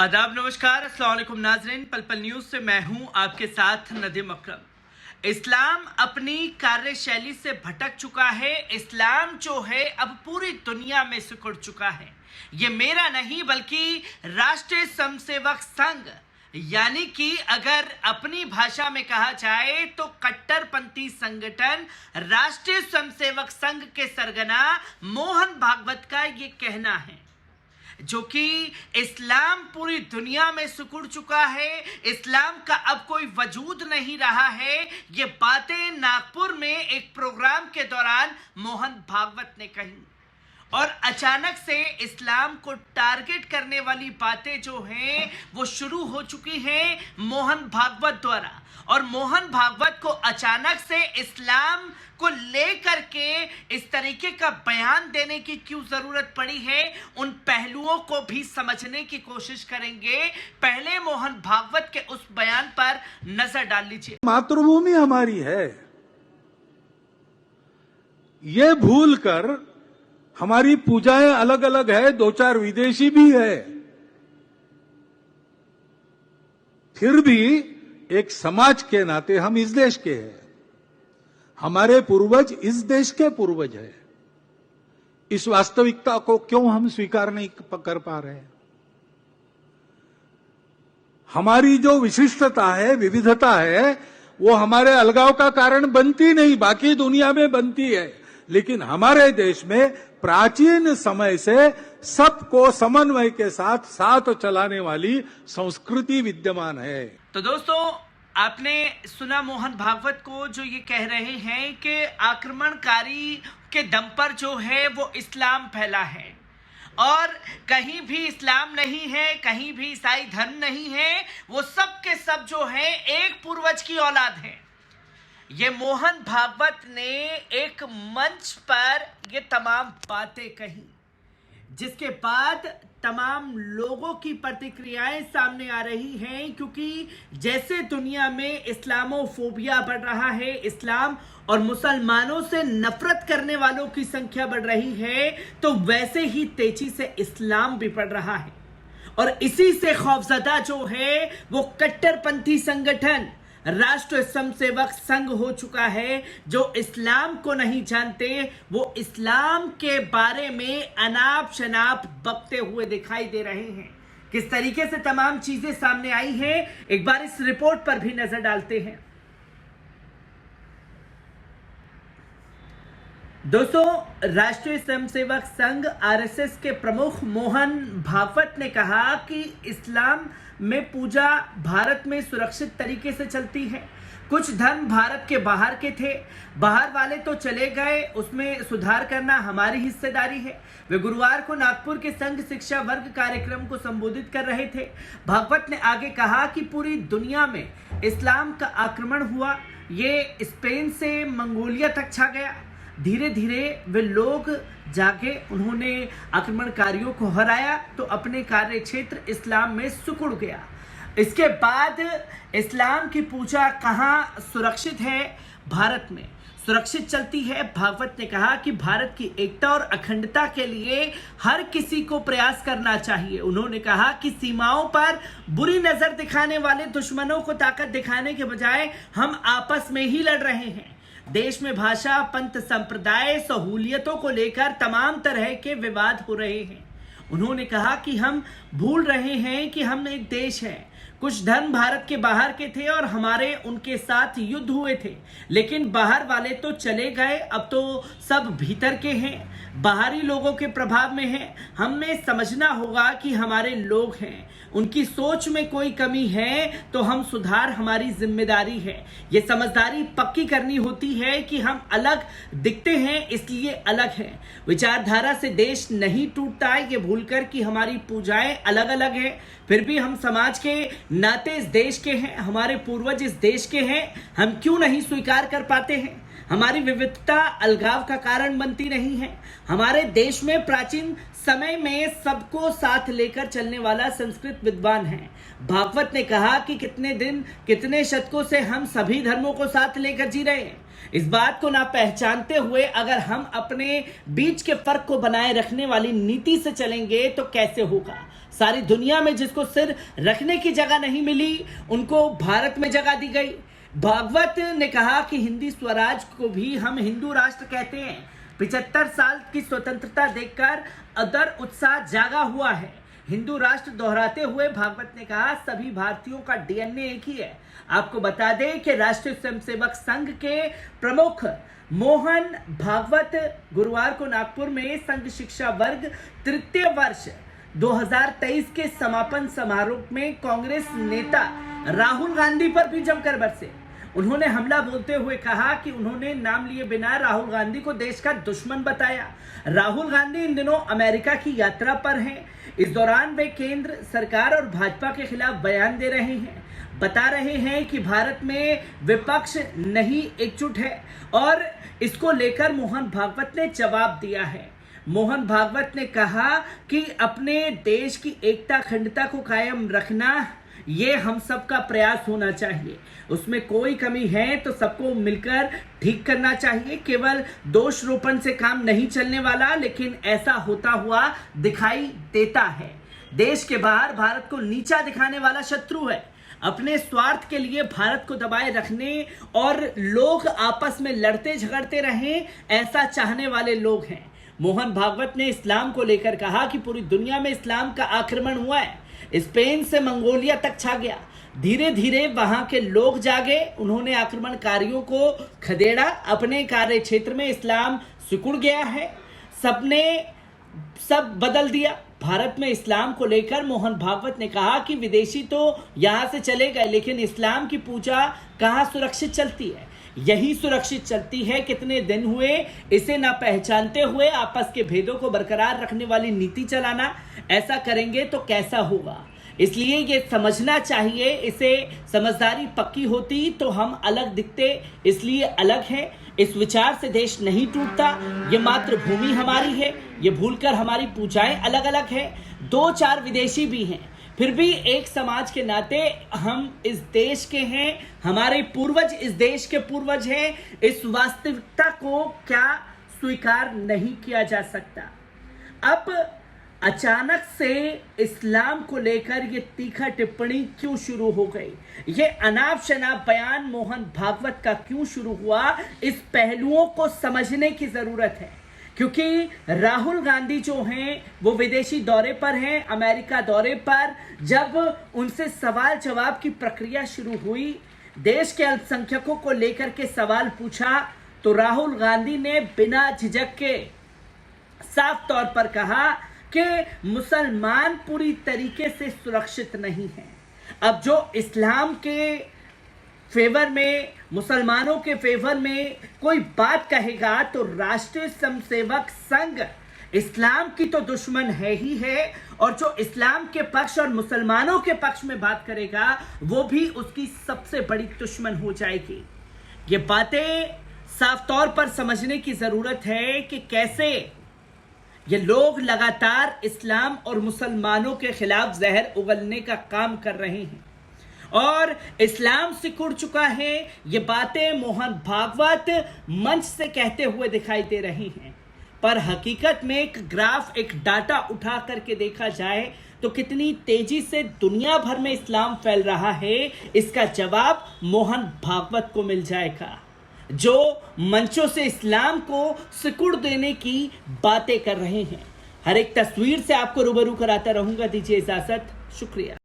आदाब, नमस्कार, अस्सलाम वालेकुम नाज़रीन। पल पल न्यूज़ से मैं हूं आपके साथ नदीम अकरम। इस्लाम अपनी कार्यशैली से भटक चुका है। इस्लाम जो है अब पूरी दुनिया में सिकुड़ चुका है। ये मेरा नहीं बल्कि राष्ट्रीय स्वयंसेवक संघ यानी कि अगर अपनी भाषा में कहा जाए तो कट्टरपंथी संगठन राष्ट्रीय स्वयंसेवक संघ के सरगना मोहन भागवत का ये कहना है, जो कि इस्लाम पूरी दुनिया में सिकुड़ चुका है, इस्लाम का अब कोई वजूद नहीं रहा है। ये बातें नागपुर में एक प्रोग्राम के दौरान मोहन भागवत ने कही और अचानक से इस्लाम को टारगेट करने वाली बातें जो हैं वो शुरू हो चुकी हैं मोहन भागवत द्वारा। और मोहन भागवत को अचानक से इस्लाम को लेकर के इस तरीके का बयान देने की क्यों जरूरत पड़ी है, उन पहलुओं को भी समझने की कोशिश करेंगे। पहले मोहन भागवत के उस बयान पर नजर डाल लीजिए। मातृभूमि हमारी है, ये भूलकर हमारी पूजाएं अलग अलग है, दो चार विदेशी भी है, फिर भी एक समाज के नाते हम इस देश के हैं। हमारे पूर्वज इस देश के पूर्वज है। इस वास्तविकता को क्यों हम स्वीकार नहीं कर पा रहे हैं? हमारी जो विशिष्टता है, विविधता है, वो हमारे अलगाव का कारण बनती नहीं, बाकी दुनिया में बनती है, लेकिन हमारे देश में प्राचीन समय से सबको समन्वय के साथ साथ चलाने वाली संस्कृति विद्यमान है। तो दोस्तों, आपने सुना मोहन भागवत को जो ये कह रहे हैं कि आक्रमणकारी के दम पर जो है वो इस्लाम फैला है और कहीं भी इस्लाम नहीं है, कहीं भी ईसाई धर्म नहीं है, वो सब के सब जो है एक पूर्वज की औलाद है। ये मोहन भागवत ने एक मंच पर ये तमाम बातें कही, जिसके बाद तमाम लोगों की प्रतिक्रियाएं सामने आ रही हैं, क्योंकि जैसे दुनिया में इस्लामोफोबिया बढ़ रहा है, इस्लाम और मुसलमानों से नफरत करने वालों की संख्या बढ़ रही है, तो वैसे ही तेजी से इस्लाम भी बढ़ रहा है। और इसी से खौफजदा जो है वो कट्टरपंथी संगठन राष्ट्रीय स्वयंसेवक संघ हो चुका है। जो इस्लाम को नहीं जानते वो इस्लाम के बारे में अनाप शनाप बकते हुए दिखाई दे रहे हैं। किस तरीके से तमाम चीजें सामने आई हैं, एक बार इस रिपोर्ट पर भी नजर डालते हैं। दोस्तों, राष्ट्रीय स्वयंसेवक संघ आरएसएस के प्रमुख मोहन भागवत ने कहा कि इस्लाम में पूजा भारत में सुरक्षित तरीके से चलती है। कुछ धर्म भारत के बाहर के थे, बाहर वाले तो चले गए, उसमें सुधार करना हमारी हिस्सेदारी है। वे गुरुवार को नागपुर के संघ शिक्षा वर्ग कार्यक्रम को संबोधित कर रहे थे। भागवत ने आगे कहा कि पूरी दुनिया में इस्लाम का आक्रमण हुआ, ये स्पेन से मंगोलिया तक छा गया। धीरे धीरे वे लोग जागे, उन्होंने आक्रमणकारियों को हराया तो अपने कार्य क्षेत्र इस्लाम में सिकुड़ गया। इसके बाद इस्लाम की पूजा कहाँ सुरक्षित है? भारत में सुरक्षित चलती है। भागवत ने कहा कि भारत की एकता और अखंडता के लिए हर किसी को प्रयास करना चाहिए। उन्होंने कहा कि सीमाओं पर बुरी नजर दिखाने वाले दुश्मनों को ताकत दिखाने के बजाय हम आपस में ही लड़ रहे हैं। देश में भाषा, पंथ, संप्रदाय, सहूलियतों को लेकर तमाम तरह के विवाद हो रहे हैं। उन्होंने कहा कि हम भूल रहे हैं कि हम एक देश हैं। कुछ धर्म भारत के बाहर के थे और हमारे उनके साथ युद्ध हुए थे, लेकिन बाहर वाले तो चले गए, अब तो सब भीतर के हैं, बाहरी लोगों के प्रभाव में हैं। हमें समझना होगा कि हमारे लोग हैं, उनकी सोच में कोई कमी है तो हम सुधार हमारी जिम्मेदारी है। ये समझदारी पक्की करनी होती है कि हम अलग दिखते हैं इसलिए अलग हैं। विचारधारा से देश नहीं टूटता है, ये भूलकर कि हमारी पूजाएं अलग अलग हैं, फिर भी हम समाज के नाते इस देश के हैं, हमारे पूर्वज इस देश के हैं, हम क्यों नहीं स्वीकार कर पाते हैं? हमारी विविधता अलगाव का कारण बनती नहीं है। हमारे देश में प्राचीन समय में सबको साथ लेकर चलने वाला संस्कृत विद्वान है। भागवत ने कहा कि कितने दिन कितने शतकों से हम सभी धर्मों को साथ लेकर जी रहे हैं। इस बात को ना पहचानते हुए अगर हम अपने बीच के फर्क को बनाए रखने वाली नीति से चलेंगे तो कैसे होगा। सारी दुनिया में जिसको सिर रखने की जगह नहीं मिली, उनको भारत में जगह दी गई। भागवत ने कहा कि हिंदी स्वराज को भी हम हिंदू राष्ट्र कहते हैं। 75 साल की स्वतंत्रता देखकर अदर उत्साह जागा हुआ है। हिंदू राष्ट्र दोहराते हुए भागवत ने कहा सभी भारतीयों का डीएनए एक ही है। आपको बता दें कि राष्ट्रीय स्वयंसेवक संघ के प्रमुख मोहन भागवत गुरुवार को नागपुर में संघ शिक्षा वर्ग तृतीय वर्ष 2023 के समापन समारोह में कांग्रेस नेता राहुल गांधी पर भी जमकर बरसे। उन्होंने हमला बोलते हुए कहा कि उन्होंने नाम लिए बिना राहुल गांधी को देश का दुश्मन बताया। राहुल गांधी इन दिनों अमेरिका की यात्रा पर हैं। इस दौरान वे केंद्र सरकार और भाजपा के खिलाफ बयान दे रहे हैं, बता रहे हैं कि भारत में विपक्ष नहीं एकजुट है और इसको लेकर मोहन भागवत ने जवाब दिया है। मोहन भागवत ने कहा कि अपने देश की एकता अखंडता को कायम रखना ये हम सबका प्रयास होना चाहिए। उसमें कोई कमी है तो सबको मिलकर ठीक करना चाहिए। केवल दोष रोपण से काम नहीं चलने वाला, लेकिन ऐसा होता हुआ दिखाई देता है। देश के बाहर भारत को नीचा दिखाने वाला शत्रु है। अपने स्वार्थ के लिए भारत को दबाए रखने और लोग आपस में लड़ते झगड़ते रहें, ऐसा चाहने वाले लोग हैं। मोहन भागवत ने इस्लाम को लेकर कहा कि पूरी दुनिया में इस्लाम का आक्रमण हुआ है। स्पेन से मंगोलिया तक छा गया। धीरे धीरे वहां के लोग जागे। उन्होंने आक्रमणकारियों को खदेड़ा। अपने कार्य क्षेत्र में इस्लाम सिकुड़ गया है। सबने सब बदल दिया। भारत में इस्लाम को लेकर मोहन भागवत ने कहा कि विदेशी तो यहां से चले गए, लेकिन इस्लाम की पूजा कहां सुरक्षित चलती है? यही सुरक्षित चलती है। कितने दिन हुए इसे ना पहचानते हुए आपस के भेदों को बरकरार रखने वाली नीति चलाना। ऐसा करेंगे तो कैसा होगा? इसलिए ये समझना चाहिए। इसे समझदारी पक्की होती तो हम अलग दिखते, इसलिए अलग है। इस विचार से देश नहीं टूटता। ये मातृभूमि हमारी है। ये भूलकर हमारी पूजाएं अलग अलग है। 2-4 विदेशी भी हैं, फिर भी एक समाज के नाते हम इस देश के हैं। हमारे पूर्वज इस देश के पूर्वज हैं। इस वास्तविकता को क्या स्वीकार नहीं किया जा सकता? अब अचानक से इस्लाम को लेकर ये तीखा टिप्पणी क्यों शुरू हो गई? ये अनाप शनाप बयान मोहन भागवत का क्यों शुरू हुआ? इस पहलुओं को समझने की जरूरत है, क्योंकि राहुल गांधी जो हैं वो विदेशी दौरे पर हैं, अमेरिका दौरे पर। जब उनसे सवाल जवाब की प्रक्रिया शुरू हुई, देश के अल्पसंख्यकों को लेकर के सवाल पूछा, तो राहुल गांधी ने बिना झिझक के साफ तौर पर कहा कि मुसलमान पूरी तरीके से सुरक्षित नहीं है। अब जो इस्लाम के फेवर में, मुसलमानों के फेवर में कोई बात कहेगा तो राष्ट्रीय स्वयंसेवक संघ इस्लाम की तो दुश्मन है ही है, और जो इस्लाम के पक्ष और मुसलमानों के पक्ष में बात करेगा वो भी उसकी सबसे बड़ी दुश्मन हो जाएगी। ये बातें साफ तौर पर समझने की जरूरत है कि कैसे ये लोग लगातार इस्लाम और मुसलमानों के खिलाफ जहर उगलने का काम कर रहे हैं और इस्लाम सिकुड़ चुका है। ये बातें मोहन भागवत मंच से कहते हुए दिखाई दे रही हैं, पर हकीकत में एक ग्राफ, एक डाटा उठा करके देखा जाए तो कितनी तेजी से दुनिया भर में इस्लाम फैल रहा है, इसका जवाब मोहन भागवत को मिल जाएगा, जो मंचों से इस्लाम को सिकुड़ देने की बातें कर रहे हैं। हर एक तस्वीर से आपको रूबरू कराता रहूंगा। दीजिए इजाजत, शुक्रिया।